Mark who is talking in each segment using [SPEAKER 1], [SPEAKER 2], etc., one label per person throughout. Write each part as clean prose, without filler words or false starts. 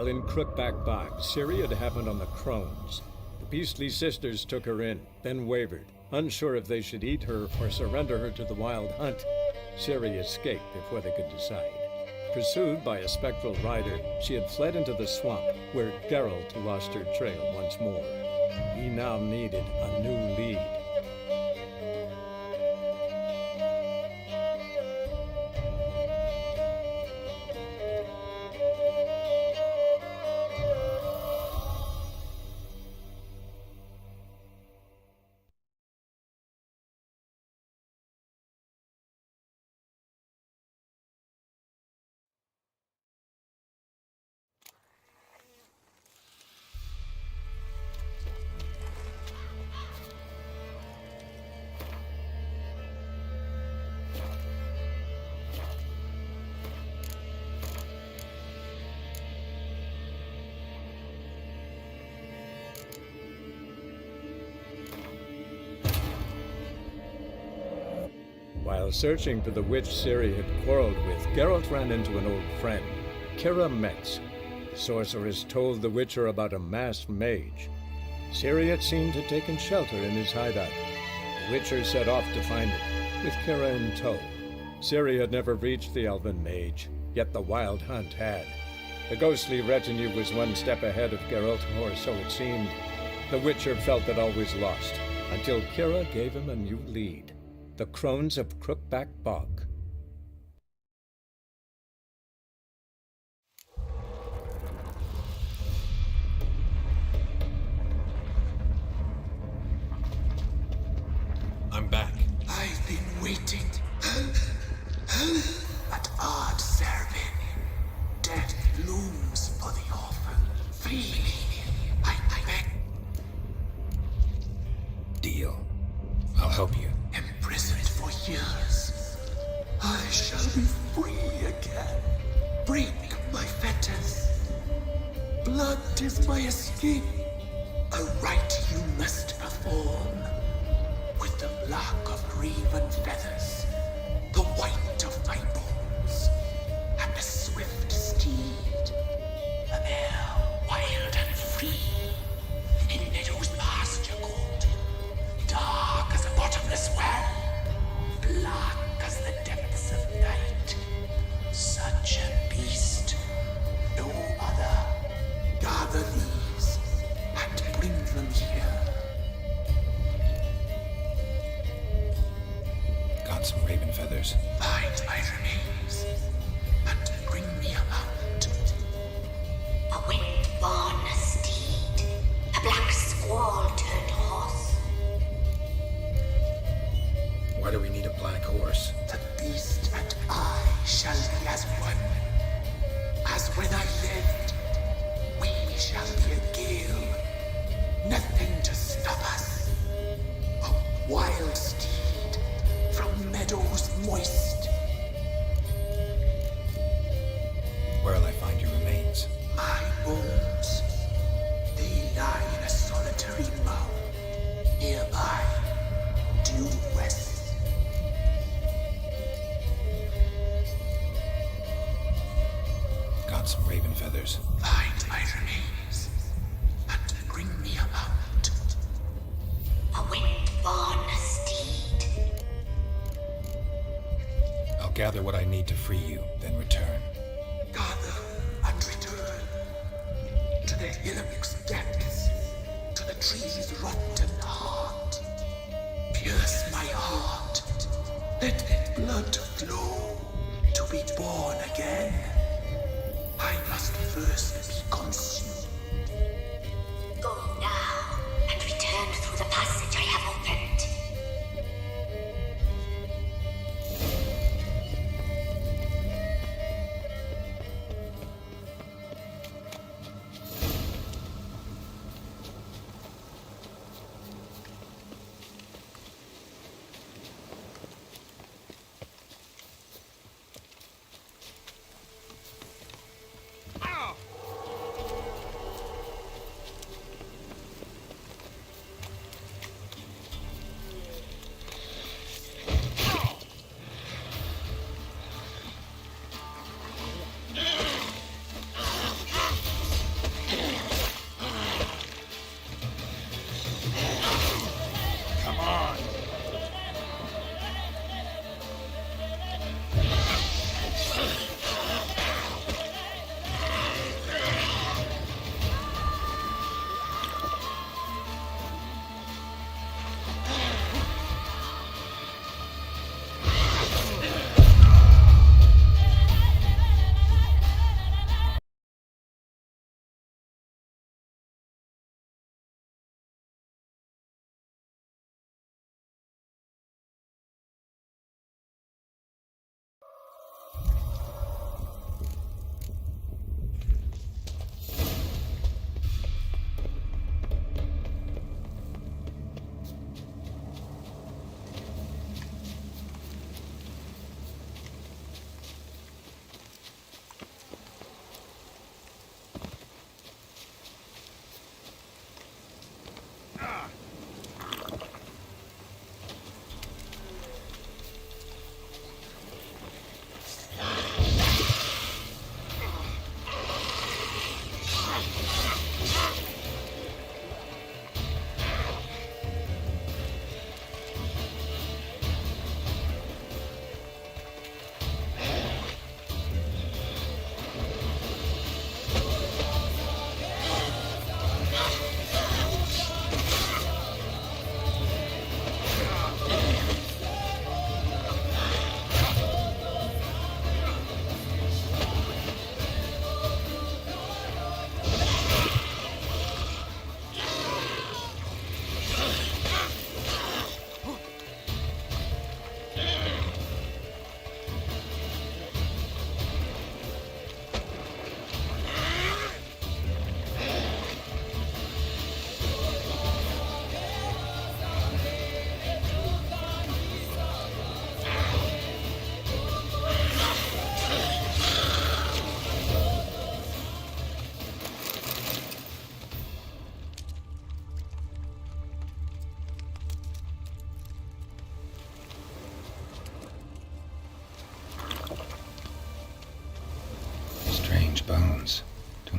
[SPEAKER 1] While in Crookback Bog, Ciri had happened on the Crones. The beastly sisters took her in, then wavered, unsure if they should eat her or surrender her to the wild hunt. Ciri escaped before they could decide. Pursued by a spectral rider, she had fled into the swamp, where Geralt lost her trail once more. He now needed a new lead. While searching for the witch Ciri had quarreled with, Geralt ran into an old friend, Ciri Metz. The sorceress told the Witcher about a masked mage. Ciri had seemed to have taken shelter in his hideout. The Witcher set off to find it, with Ciri in tow. Ciri had never reached the elven mage, yet the wild hunt had. The ghostly retinue was one step ahead of Geralt, or so it seemed. The Witcher felt that all was lost, until Ciri gave him a new lead. The Crones of Crookback Bog.
[SPEAKER 2] I'm back.
[SPEAKER 3] I've been waiting. At Ard Servin, death looms for the orphan. Free me, I beg.
[SPEAKER 2] Deal. I'll help you.
[SPEAKER 3] Imprisoned for years, I shall be free again. Break my fetters. Blood is my escape. A rite you must perform. With the black of raven feathers, the white of my bones, and the swift steed. A mare wild and free, in meadows pasture golden, dark as a bottomless well, black as the depths of night. Such a beast, no other. Gather these and bring them here.
[SPEAKER 2] Got some raven feathers.
[SPEAKER 3] Find my remains and bring me a mount.
[SPEAKER 4] A wind-born steed, a black squall-turned horse.
[SPEAKER 2] Why do we need a black horse?
[SPEAKER 3] The beast and I shall be as one. As when I lived, we shall be a gale. Nothing to stop us. A wild steed from meadows moist.
[SPEAKER 2] Where'll I find your remains?
[SPEAKER 3] My bones, they lie in a solitary mound. Nearby, due west.
[SPEAKER 2] Got some raven feathers.
[SPEAKER 3] Find my remains and bring me a mount.
[SPEAKER 4] A wind-born steed.
[SPEAKER 2] I'll gather what I need to free you, then return.
[SPEAKER 3] Gather and return to the hillock's depths, to the tree's rotten heart. Pierce my heart, let blood flow to be born again. I must first be consumed.
[SPEAKER 4] Go now and return through the passage I have opened.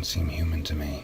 [SPEAKER 2] don't seem human to me.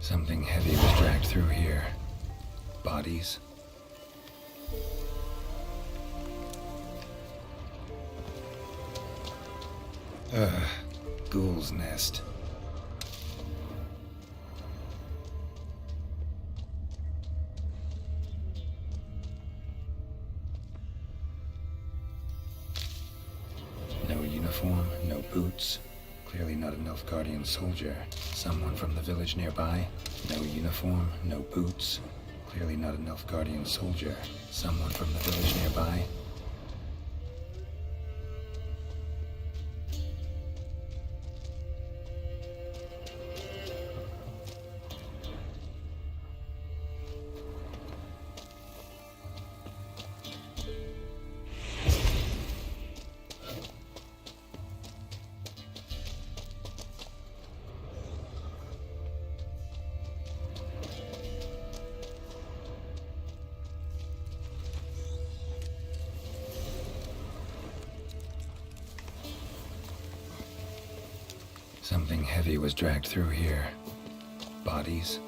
[SPEAKER 2] Something heavy was dragged through here. Bodies. Ghoul's nest. No uniform, no boots. Clearly not a Nilfgaardian soldier. Someone from the village nearby. No uniform, no boots. Clearly not a Nilfgaardian soldier. Someone from the village nearby. Something heavy was dragged through here. Bodies.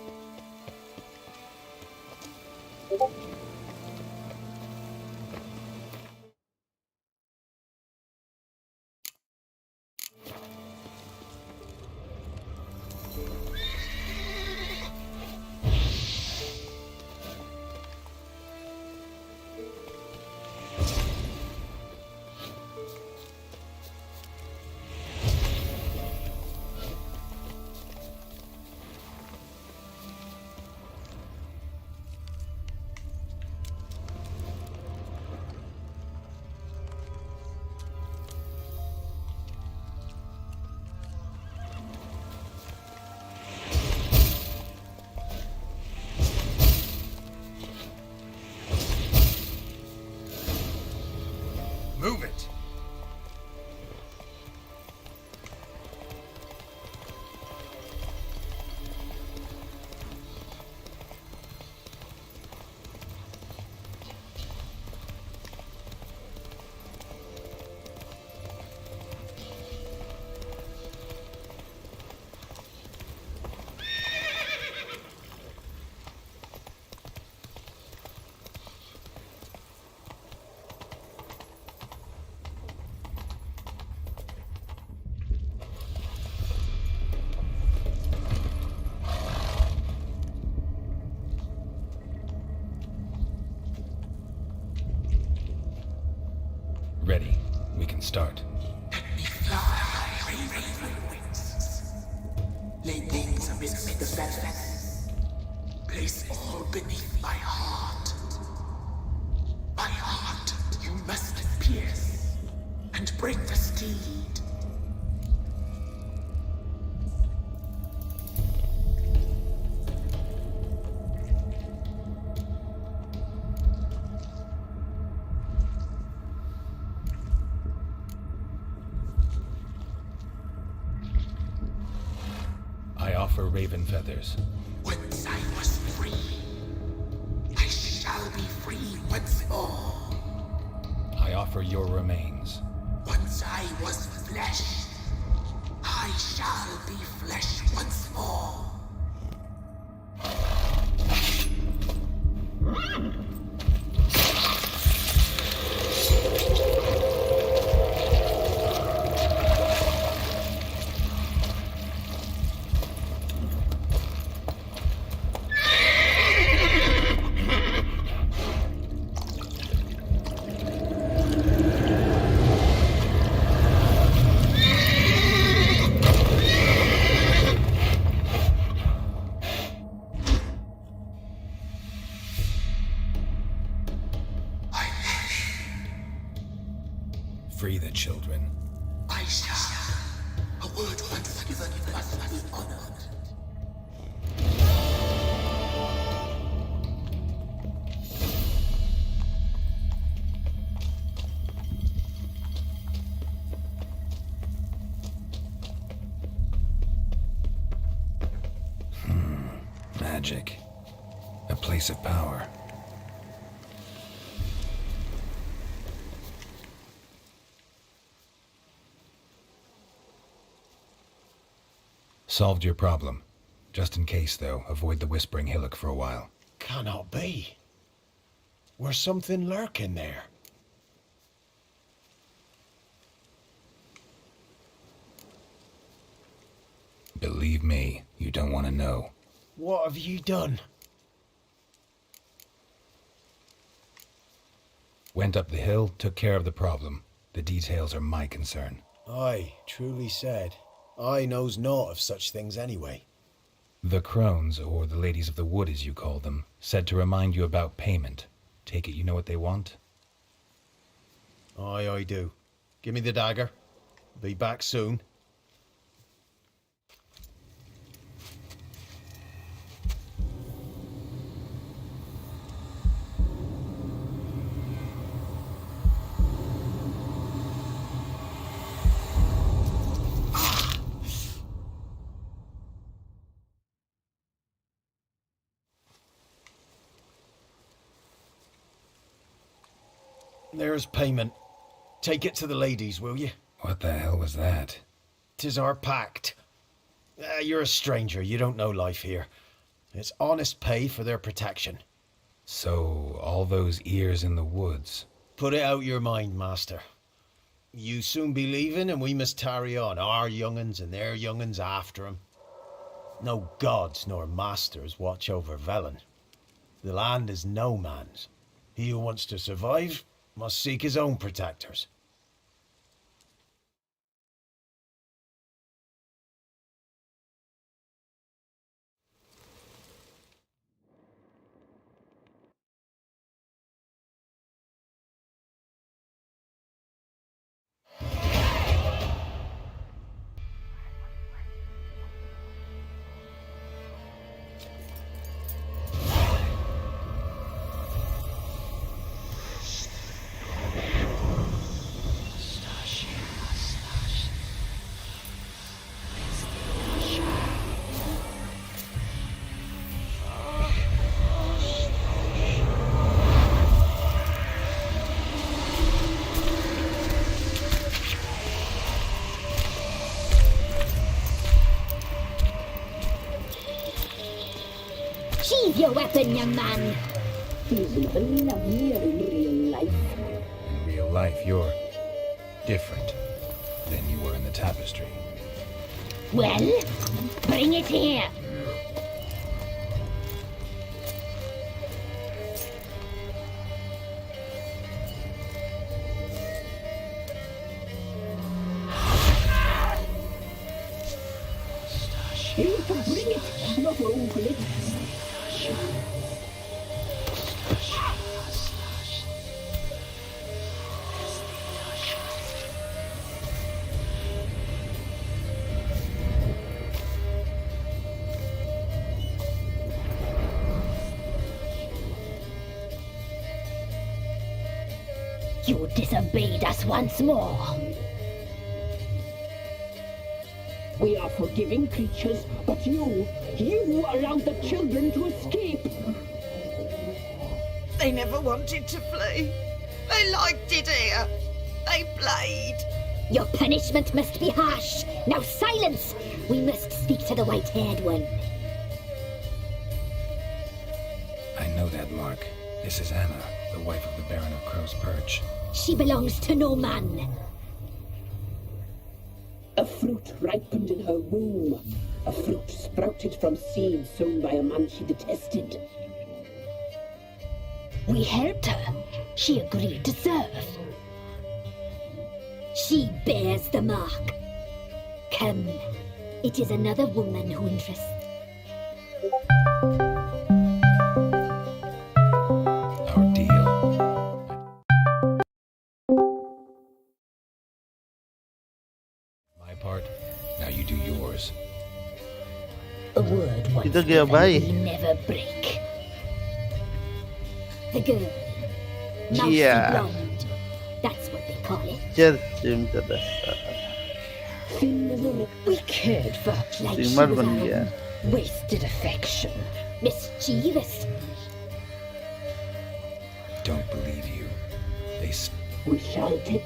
[SPEAKER 2] Ready. We can start.
[SPEAKER 3] Let me fly, raven wings. Lay things amidst the feathers. Place all beneath my heart. My heart you must pierce, and break the steed.
[SPEAKER 2] I offer raven feathers.
[SPEAKER 3] Once I was free, I shall be free once more.
[SPEAKER 2] I offer your remains.
[SPEAKER 3] Once I was flesh, I shall be flesh once more.
[SPEAKER 2] Free the children.
[SPEAKER 3] I shall. A word once given must be honored.
[SPEAKER 2] Magic. A place of power. Solved your problem. Just in case, though, avoid the Whispering Hillock for a while.
[SPEAKER 5] Cannot be. Where's something lurking there?
[SPEAKER 2] Believe me, you don't want to know.
[SPEAKER 5] What have you done?
[SPEAKER 2] Went up the hill, took care of the problem. The details are my concern.
[SPEAKER 5] Aye, truly said. I knows naught of such things anyway.
[SPEAKER 2] The crones, or the ladies of the wood as you call them, said to remind you about payment. Take it you know what they want?
[SPEAKER 5] Aye, I do. Give me the dagger. Be back soon. There's payment. Take it to the ladies, will you?
[SPEAKER 2] What the hell was that?
[SPEAKER 5] 'Tis our pact. You're a stranger, you don't know life here. It's honest pay for their protection.
[SPEAKER 2] So, all those ears in the woods.
[SPEAKER 5] Put it out your mind, master. You soon be leaving and we must tarry on, our young'uns and their young'uns after 'em. No gods nor masters watch over Velen. The land is no man's. He who wants to survive must seek his own protectors.
[SPEAKER 4] Sheathe your weapon, young man.
[SPEAKER 6] He's even lovelier in real life.
[SPEAKER 2] In real life, you're different than you were in the tapestry.
[SPEAKER 4] Well, bring it here.
[SPEAKER 6] to bring it, not open it.
[SPEAKER 4] You disobeyed us once more.
[SPEAKER 6] We are forgiving creatures, but you allowed the children to escape.
[SPEAKER 7] They never wanted to flee. They liked it here. They played.
[SPEAKER 4] Your punishment must be harsh. Now silence! We must speak to the white-haired one.
[SPEAKER 2] I know that mark. This is Anna, the wife of the Baron of Crow's Perch.
[SPEAKER 4] She belongs to no man.
[SPEAKER 6] A fruit ripened in her womb. A fruit sprouted from seeds sown by a man she detested.
[SPEAKER 4] We helped her. She agreed to serve. She bears the mark. Come. It is another woman who interests.
[SPEAKER 2] Our deal. My part. Now you do yours.
[SPEAKER 4] A word once
[SPEAKER 8] Kita
[SPEAKER 4] given
[SPEAKER 8] gabay.
[SPEAKER 4] we never break. The girl. Mousy
[SPEAKER 8] Yeah.
[SPEAKER 4] blonde. That's what they call it.
[SPEAKER 8] Jersim tada.
[SPEAKER 4] We cared for her like she
[SPEAKER 8] Simar
[SPEAKER 4] was
[SPEAKER 8] ban
[SPEAKER 4] our
[SPEAKER 8] gaya.
[SPEAKER 4] own. Wasted affection. Mischievous.
[SPEAKER 2] Don't believe you. They
[SPEAKER 6] We shall take.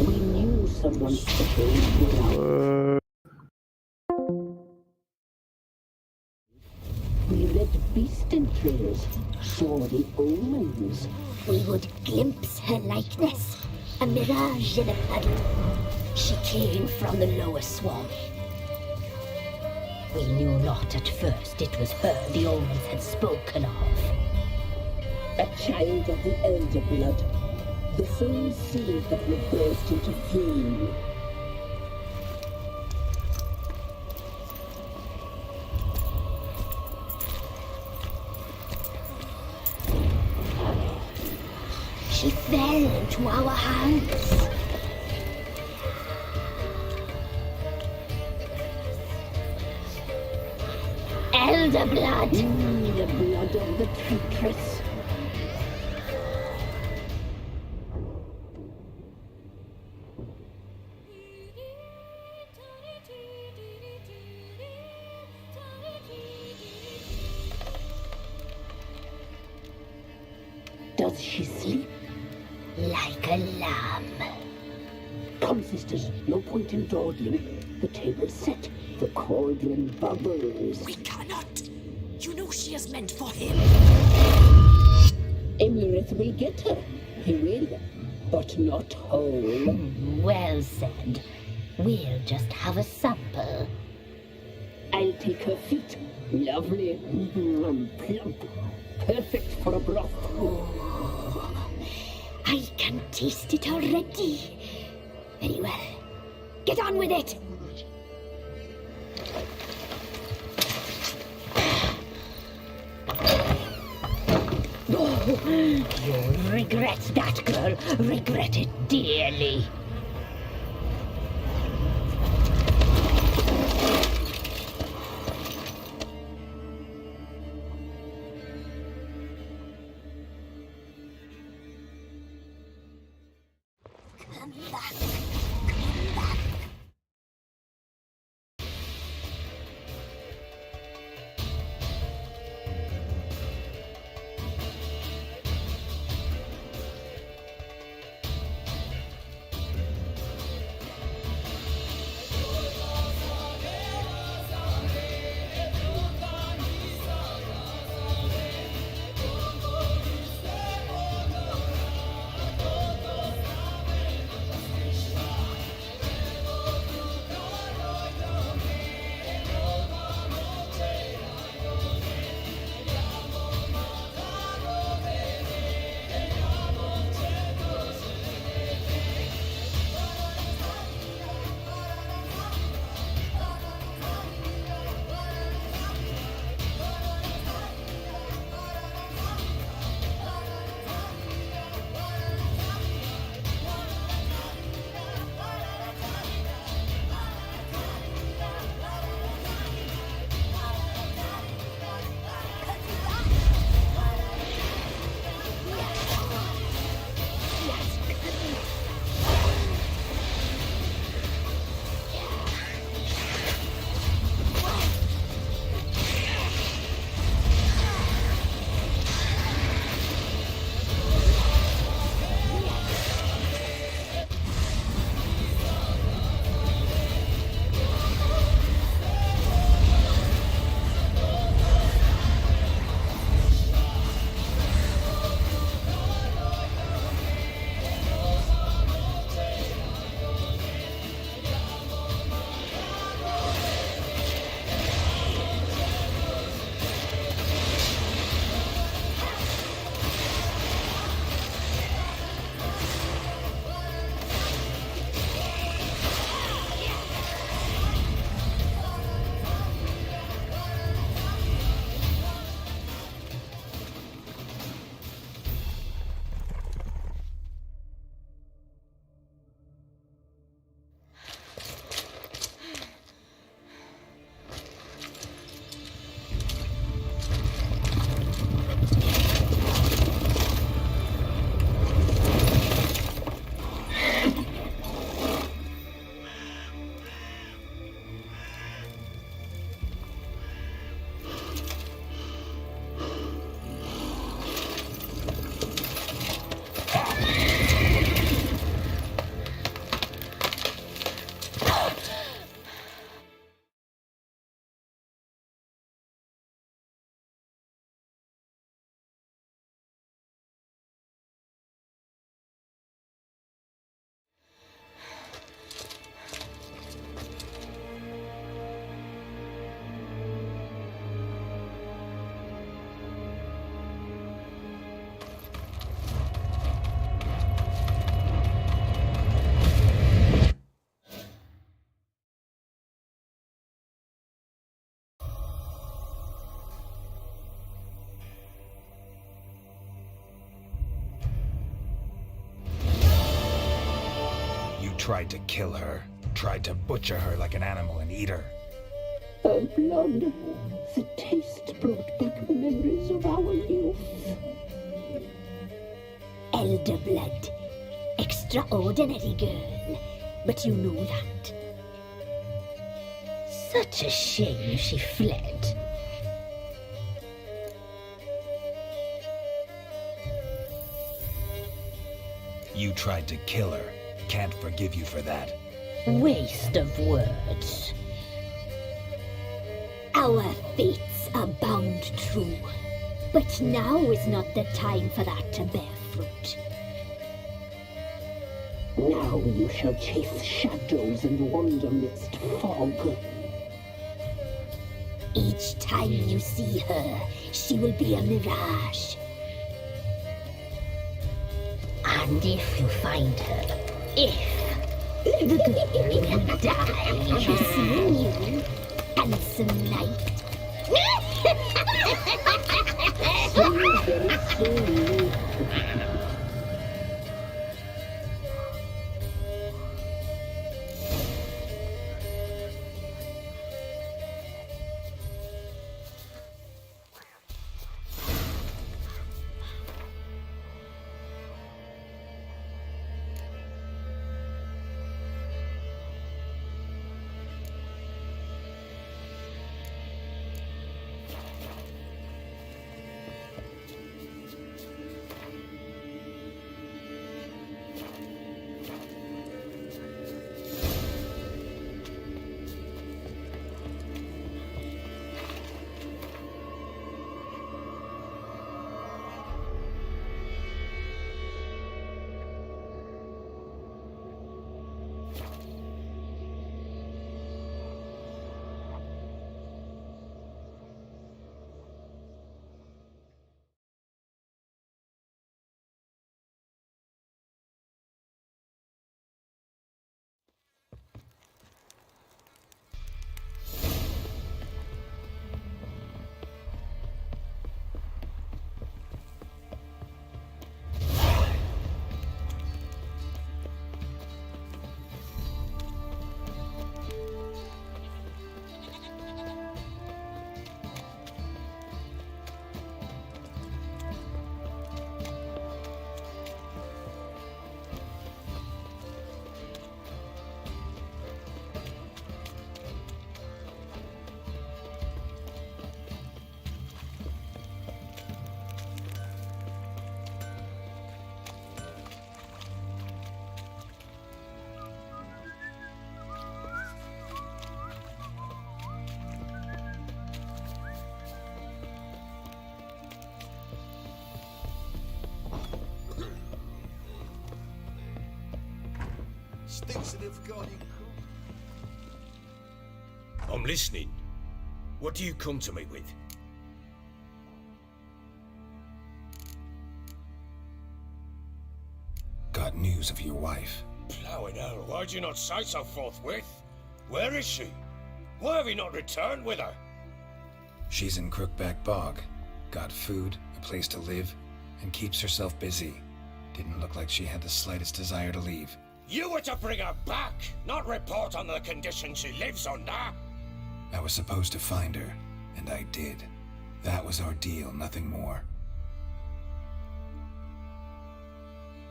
[SPEAKER 6] We knew someone special was out. We read beast entrails, saw the omens.
[SPEAKER 4] We would glimpse her likeness. A mirage in a puddle. She came from the lower swamp. We knew not at first it was her the omens had spoken of.
[SPEAKER 6] A child of the elder blood, the same seed that would burst into flame.
[SPEAKER 4] She fell into our hands. Elder blood.
[SPEAKER 6] The blood of the traitress. Does she sleep?
[SPEAKER 4] Like a lamb.
[SPEAKER 6] Come, sisters, no point in dawdling. The table's set, the cauldron bubbles.
[SPEAKER 7] We cannot. You know she is meant for him.
[SPEAKER 6] Emirath will get her. He will, but not whole.
[SPEAKER 4] Well said. We'll just have a sample.
[SPEAKER 6] I'll take her feet. Lovely. Plump. Perfect for a broth.
[SPEAKER 4] I can taste it already. Very well. Get on with it. You'll regret that, girl. Regret it dearly. Come back. Come back.
[SPEAKER 2] tried to kill her. Tried to butcher her like an animal and eat her.
[SPEAKER 6] Her blood. The taste brought back memories of our youth.
[SPEAKER 4] Elder blood. Extraordinary girl. But you know that. Such a shame she fled.
[SPEAKER 2] You tried to kill her. Can't forgive you for that.
[SPEAKER 4] Waste of words. Our fates are bound true. But now is not the time for that to bear fruit.
[SPEAKER 6] Now you shall chase shadows and wander midst fog.
[SPEAKER 4] Each time you see her, she will be a mirage. And if you find her, the girl will die seeing you, handsome knight.
[SPEAKER 6] Very soon.
[SPEAKER 8] I'm listening. What do you come to me with?
[SPEAKER 2] Got news of your wife.
[SPEAKER 8] Plowing hell, why'd you not say so forthwith? Where is she? Why have you not returned with her?
[SPEAKER 2] She's in Crookback Bog. Got food, a place to live, and keeps herself busy. Didn't look like she had the slightest desire to leave.
[SPEAKER 8] You were to bring her back, not report on the conditions she lives under.
[SPEAKER 2] I was supposed to find her, and I did. That was our deal, nothing more.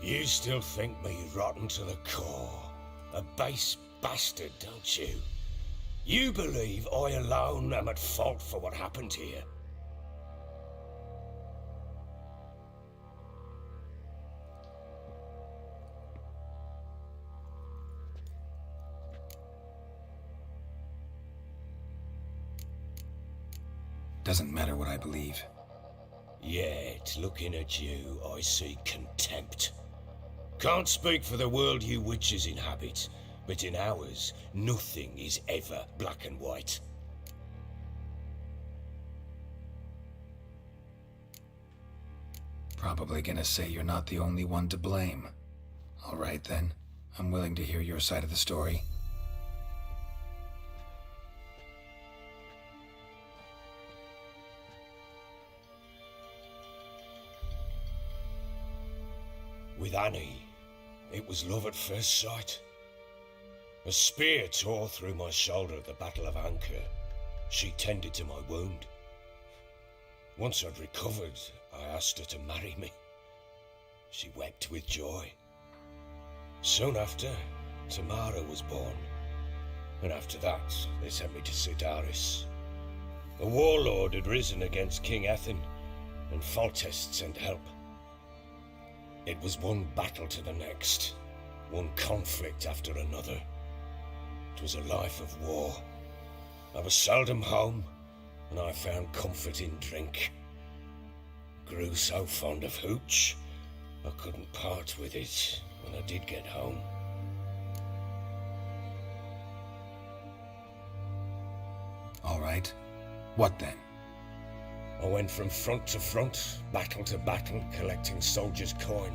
[SPEAKER 8] You still think me rotten to the core. A base bastard, don't you? You believe I alone am at fault for what happened here.
[SPEAKER 2] Doesn't matter what I believe.
[SPEAKER 8] Yet, looking at you, I see contempt. Can't speak for the world you witches inhabit, but in ours, nothing is ever black and white.
[SPEAKER 2] Probably gonna say you're not the only one to blame. All right then, I'm willing to hear your side of the story.
[SPEAKER 8] With Annie, it was love at first sight. A spear tore through my shoulder at the Battle of Anchor. She tended to my wound. Once I'd recovered, I asked her to marry me. She wept with joy. Soon after, Tamara was born. And after that, they sent me to Sidaris. A warlord had risen against King Ethin, and Foltest sent help. It was one battle to the next, one conflict after another. It was a life of war. I was seldom home, and I found comfort in drink. Grew so fond of hooch, I couldn't part with it when I did get home.
[SPEAKER 2] All right. What then?
[SPEAKER 8] I went from front to front, battle to battle, collecting soldiers' coin,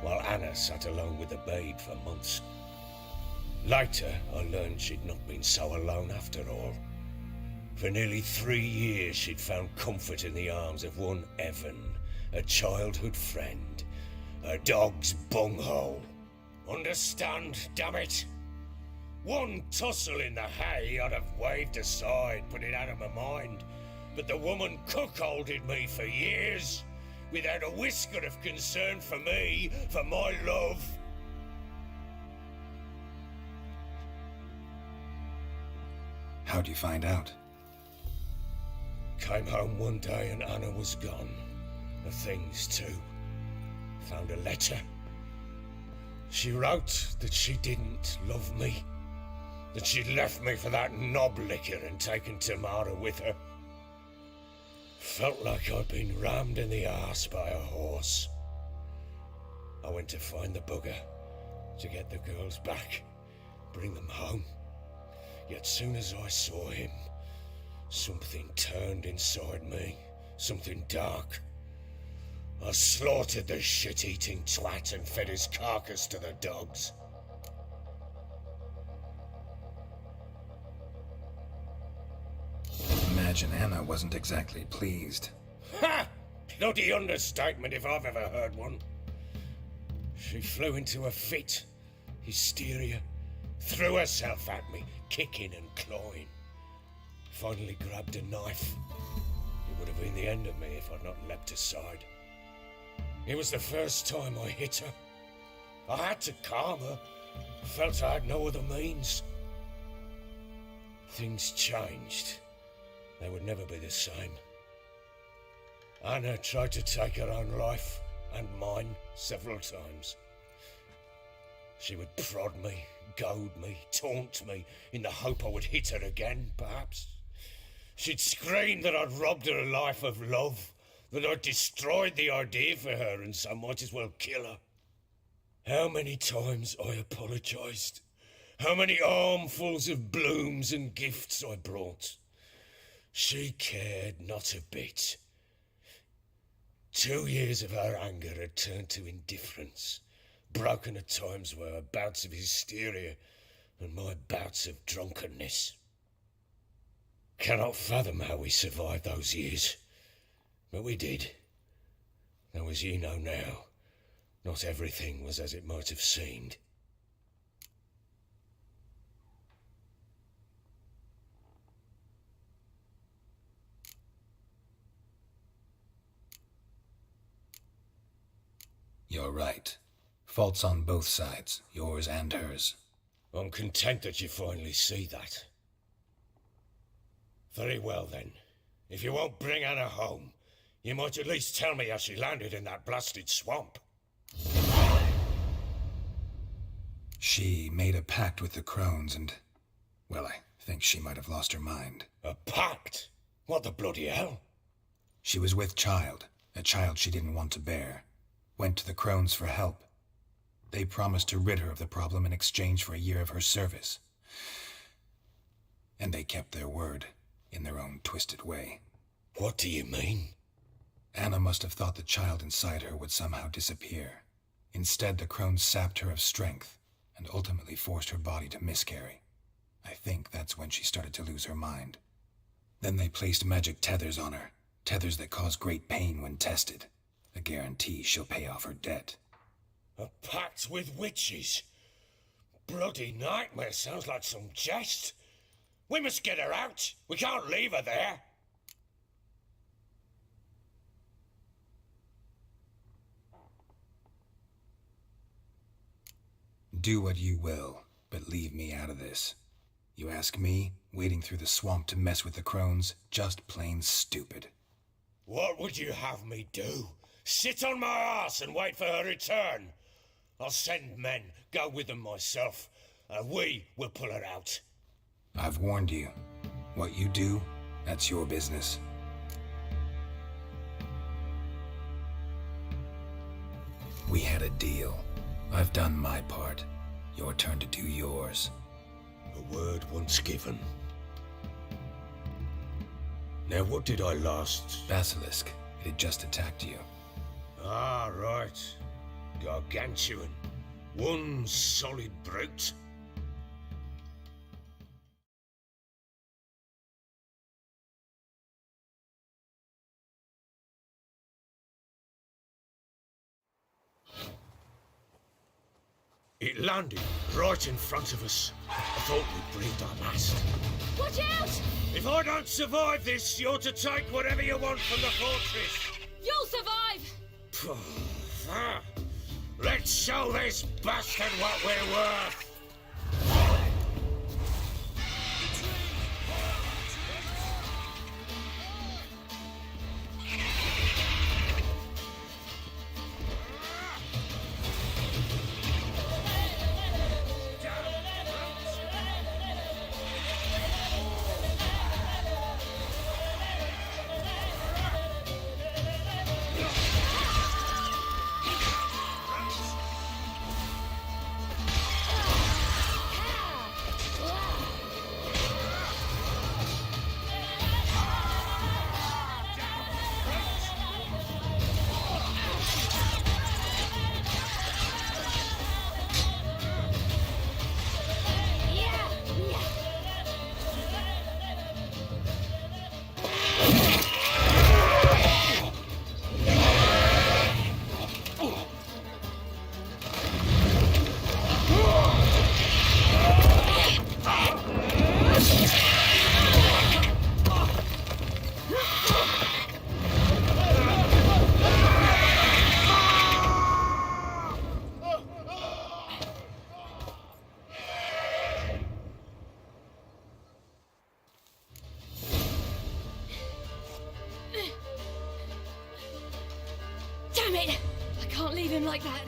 [SPEAKER 8] while Anna sat alone with the babe for months. Later, I learned she'd not been so alone after all. For nearly 3 years, she'd found comfort in the arms of one Evan, a childhood friend, a dog's bunghole. Understand, damn it? One tussle in the hay I'd have waved aside, put it out of my mind. But the woman cuckolded me for years, without a whisker of concern for me, for my love.
[SPEAKER 2] How'd you find out?
[SPEAKER 8] Came home one day and Anna was gone. The things too. Found a letter. She wrote that she didn't love me. That she'd left me for that knob licker and taken Tamara with her. Felt like I'd been rammed in the arse by a horse. I went to find the bugger, to get the girls back, bring them home. Yet soon as I saw him, something turned inside me, something dark. I slaughtered the shit-eating twat and fed his carcass to the dogs.
[SPEAKER 2] Imagine Anna wasn't exactly pleased.
[SPEAKER 8] Ha! Bloody understatement if I've ever heard one. She flew into a fit, hysteria, threw herself at me, kicking and clawing. Finally grabbed a knife. It would have been the end of me if I'd not leapt aside. It was the first time I hit her. I had to calm her. Felt I had no other means. Things changed. They would never be the same. Anna tried to take her own life, and mine, several times. She would prod me, goad me, taunt me, in the hope I would hit her again, perhaps. She'd scream that I'd robbed her a life of love, that I'd destroyed the idea for her, and so might as well kill her. How many times I apologised. How many armfuls of blooms and gifts I brought. She cared not a bit. 2 years of her anger had turned to indifference, broken at times by her bouts of hysteria and my bouts of drunkenness. Cannot fathom how we survived those years, but we did. Though as you know now, not everything was as it might have seemed.
[SPEAKER 2] You're right. Faults on both sides, yours and hers.
[SPEAKER 8] I'm content that you finally see that. Very well then. If you won't bring Anna home, you might at least tell me how she landed in that blasted swamp.
[SPEAKER 2] She made a pact with the crones and, well, I think she might have lost her mind.
[SPEAKER 8] A pact? What the bloody hell?
[SPEAKER 2] She was with child, a child she didn't want to bear. Went to the crones for help. They promised to rid her of the problem in exchange for a year of her service. And they kept their word, in their own twisted way.
[SPEAKER 8] What do you mean?
[SPEAKER 2] Anna must have thought the child inside her would somehow disappear. Instead, the crones sapped her of strength, and ultimately forced her body to miscarry. I think that's when she started to lose her mind. Then they placed magic tethers on her, tethers that cause great pain when tested. A guarantee she'll pay off her debt.
[SPEAKER 8] A pact with witches? Bloody nightmare sounds like some jest. We must get her out. We can't leave her there.
[SPEAKER 2] Do what you will, but leave me out of this. You ask me, wading through the swamp to mess with the crones, just plain stupid.
[SPEAKER 8] What would you have me do? Sit on my arse and wait for her return? I'll send men, go with them myself, and we will pull her out.
[SPEAKER 2] I've warned you. What you do, that's your business. We had a deal. I've done my part. Your turn to do yours.
[SPEAKER 8] A word once given. Now what did I last...
[SPEAKER 2] Basilisk. It had just attacked you.
[SPEAKER 8] Ah, right. Gargantuan. One solid brute. It landed right in front of us. I thought we'd breathed our last.
[SPEAKER 7] Watch out!
[SPEAKER 8] If I don't survive this, you're to take whatever you want from the fortress.
[SPEAKER 7] You'll survive!
[SPEAKER 8] Let's show this bastard what we're worth.
[SPEAKER 7] Damn it! I can't leave him like that.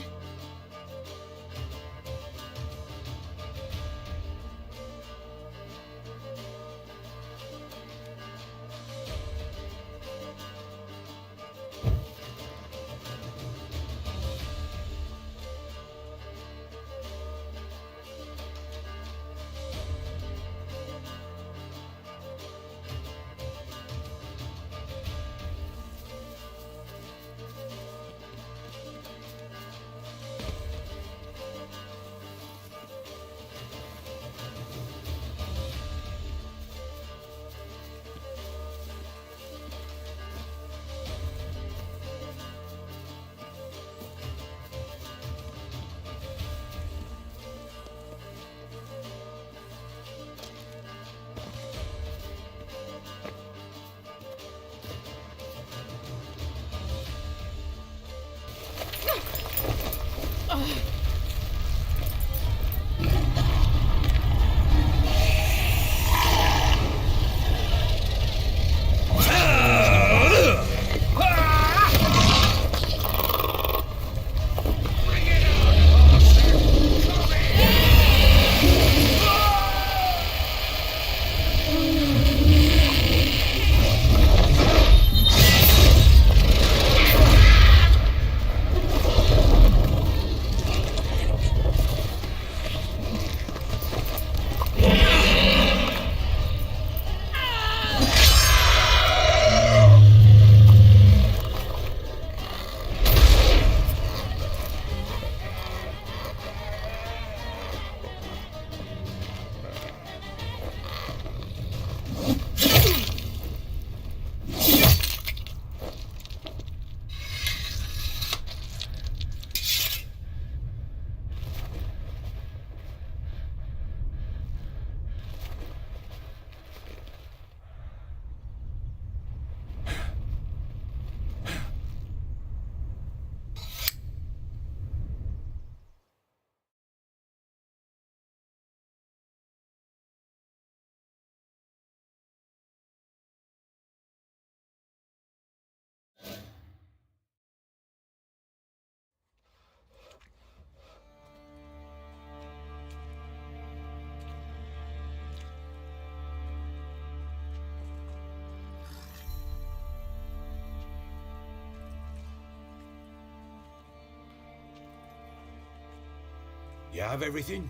[SPEAKER 8] You have everything?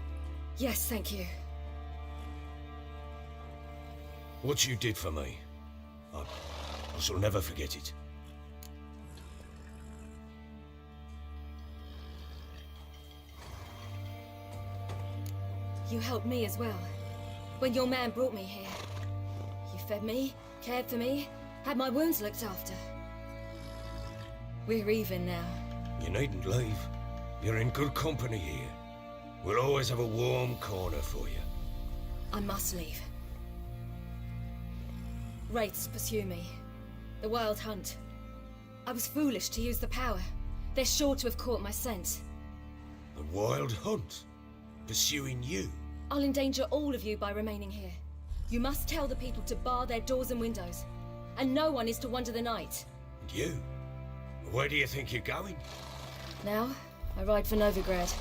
[SPEAKER 7] Yes, thank you.
[SPEAKER 8] What you did for me, I shall never forget it.
[SPEAKER 7] You helped me as well. When your man brought me here. You fed me, cared for me, had my wounds looked after. We're even now.
[SPEAKER 8] You needn't leave. You're in good company here. We'll always have a warm corner for you.
[SPEAKER 7] I must leave. Wraiths pursue me. The wild hunt. I was foolish to use the power. They're sure to have caught my scent.
[SPEAKER 8] The wild hunt? Pursuing you?
[SPEAKER 7] I'll endanger all of you by remaining here. You must tell the people to bar their doors and windows. And no one is to wander the night.
[SPEAKER 8] And you? Where do you think you're going?
[SPEAKER 7] Now, I ride for Novigrad.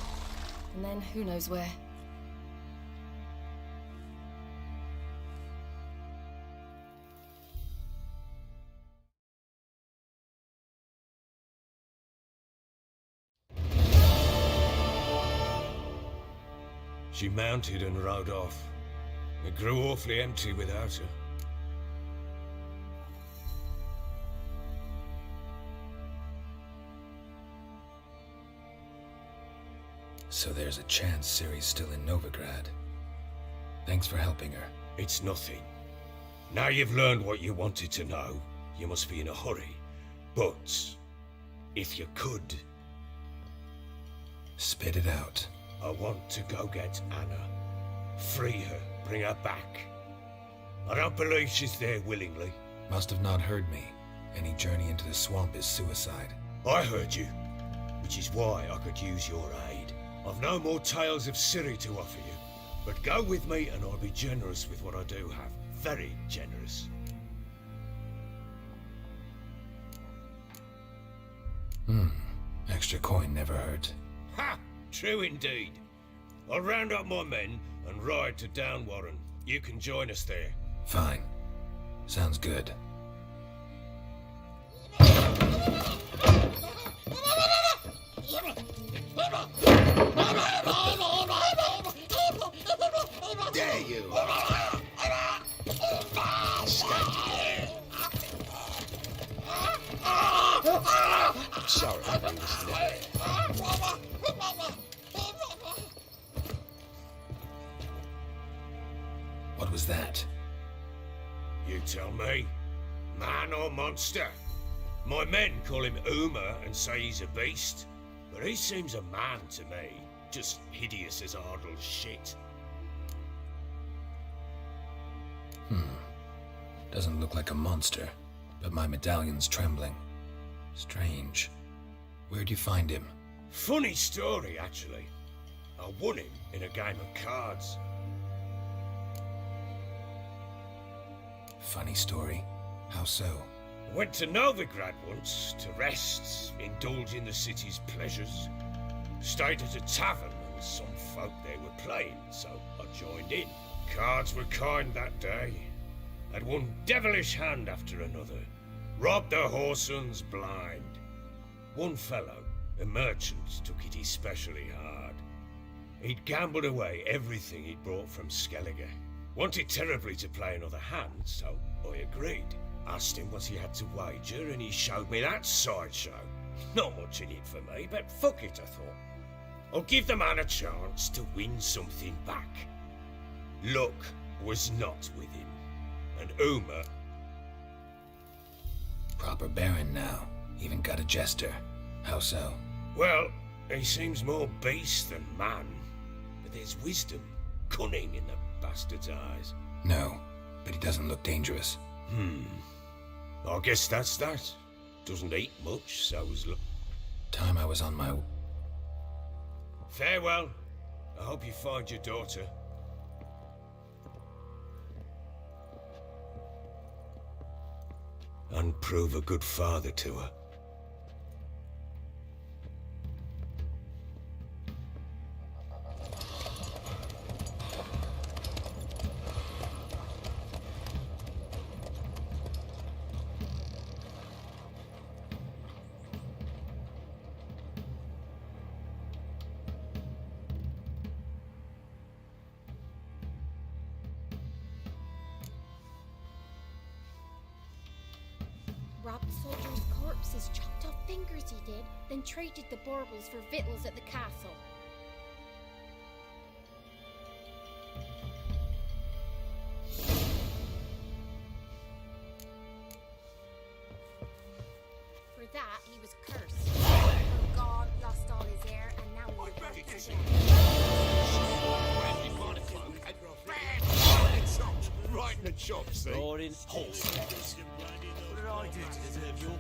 [SPEAKER 7] And then, who knows where.
[SPEAKER 8] She mounted and rode off. It grew awfully empty without her.
[SPEAKER 2] So there's a chance Ciri's still in Novigrad. Thanks for helping her.
[SPEAKER 8] It's nothing. Now you've learned what you wanted to know, you must be in a hurry. But, if you could...
[SPEAKER 2] Spit it out.
[SPEAKER 8] I want to go get Anna. Free her, bring her back. I don't believe she's there willingly.
[SPEAKER 2] Must have not heard me. Any journey into the swamp is suicide.
[SPEAKER 8] I heard you, which is why I could use your aid. I've no more tales of Ciri to offer you, but go with me and I'll be generous with what I do have. Very generous.
[SPEAKER 2] Extra coin never hurt.
[SPEAKER 8] Ha! True indeed. I'll round up my men and ride to Downwarren. You can join us there.
[SPEAKER 2] Fine. Sounds good.
[SPEAKER 3] There you are. I'm sorry, I was there.
[SPEAKER 2] What was that?
[SPEAKER 8] You tell me. Man or monster? My men call him Uma and say he's a beast, but he seems a man to me. Just hideous as Ardle's shit.
[SPEAKER 2] Doesn't look like a monster, but my medallion's trembling. Strange. Where'd you find him?
[SPEAKER 8] Funny story, actually. I won him in a game of cards.
[SPEAKER 2] Funny story. How so?
[SPEAKER 8] Went to Novigrad once to rest, indulge in the city's pleasures. Stayed at a tavern and some folk there were playing, so I joined in. Cards were kind that day. Had one devilish hand after another. Robbed the whoresons blind. One fellow, a merchant, took it especially hard. He'd gambled away everything he'd brought from Skellige. Wanted terribly to play another hand, so I agreed. Asked him what he had to wager, and he showed me that sideshow. Not much in it for me, but fuck it, I thought. I'll give the man a chance to win something back. Luck was not with him, and Uma...
[SPEAKER 2] Proper baron now. Even got a jester. How so?
[SPEAKER 8] Well, he seems more beast than man, but there's wisdom, cunning in the bastard's eyes.
[SPEAKER 2] No, but he doesn't look dangerous.
[SPEAKER 8] I guess that's that. Doesn't eat much, so's luck.
[SPEAKER 2] Time I was on my...
[SPEAKER 8] Farewell. I hope you find your daughter. And prove a good father to her.
[SPEAKER 9] robbed soldiers' corpses, chopped off fingers he did, then traded the baubles for victuals at the castle. For that, he was cursed. For God lost all his hair, and now he's back to death.
[SPEAKER 8] Right in the chops, see?
[SPEAKER 10] Riding horse feathers. What did I do to deserve your